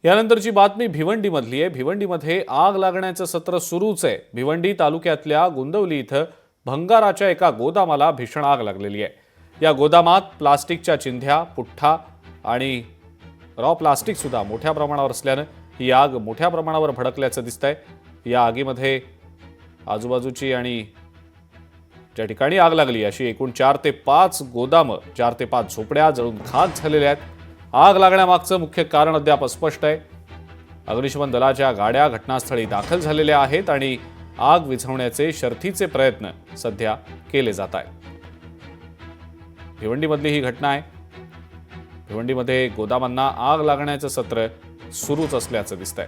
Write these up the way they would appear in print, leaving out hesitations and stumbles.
यानंतरची बातमी भिवंडीमधली आहे। भिवंडीमध्ये आग लागण्याचं सत्र सुरूच आहे। भिवंडी तालुक्यातल्या गुंदवली इथं भंगाराच्या एका गोदामाला भीषण आग लागलेली आहे। या गोदामात प्लास्टिकच्या चिंध्या, पुठ्ठा आणि रॉ प्लास्टिक सुद्धा मोठ्या प्रमाणावर असल्यानं ही आग मोठ्या प्रमाणावर भडकल्याचं दिसतंय। या आगीमध्ये आजूबाजूची आणि ज्या ठिकाणी आग लागली अशी एकूण 4 ते 5 गोदामं, 4 ते 5 झोपड्या जळून खाक झालेल्या आहेत। आग लागण्यामागचं मुख्य कारण अद्याप अस्पष्ट आहे। अग्निशमन दलाच्या गाड्या घटनास्थळी दाखल झालेल्या आहेत आणि आग विझवण्याचे शर्थीचे प्रयत्न सध्या केले जात आहेत। भिवंडीमधली ही घटना आहे। भिवंडीमध्ये गोदामांना आग लागण्याचं सत्र सुरूच असल्याचं दिसतंय।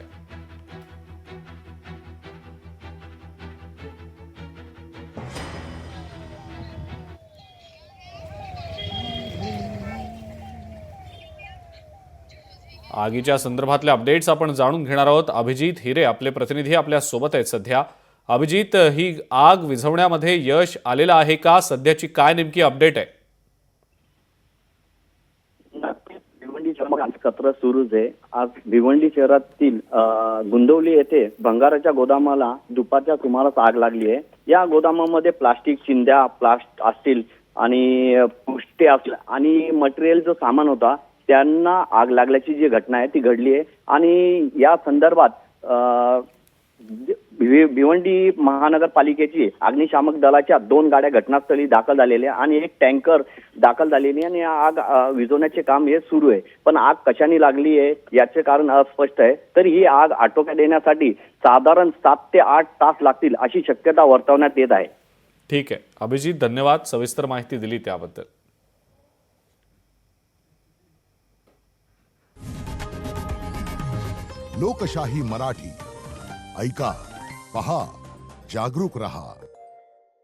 आगीच्या संदर्भातले अपडेट्स आपण जाणून घेणार आहोत। अभिजित हिरे आपले प्रतिनिधी आपल्या सोबत आहेत सध्या। अभिजित, ही आग विझवण्यामध्ये यश आलेलं आहे का? सध्याची काय नेमकी अपडेट आहे? भिवंडी सत्र सुरूच आहे। आज भिवंडी शहरातील गुंदवली येथे भंगाराच्या गोदामाला दुपारच्या सुमारास आग लागली आहे। या गोदामामध्ये प्लास्टिक चिंध्या, असतील आणि पुष्टे असल्या आणि मटेरियलचं सामान होता, त्यांना आग लागल्याची जी घटना आहे ती घडली आहे। आणि या संदर्भात भिवंडी महानगरपालिकेची अग्निशामक दलाच्या 2 गाड्या घटनास्थळी दाखल झालेल्या आणि एक टँकर दाखल झालेली आणि आग विझवण्याचे काम हे सुरू आहे। पण आग कशाने लागली आहे याचे कारण अस्पष्ट आहे। तर ही आग आटोक्यात येण्यासाठी साधारण 7 ते 8 तास लागतील अशी शक्यता वर्तवण्यात येत आहे। ठीक आहे अभिजित, धन्यवाद सविस्तर माहिती दिली त्याबद्दल। लोकशाही मराठी ऐका, पहा, जागरूक रहा।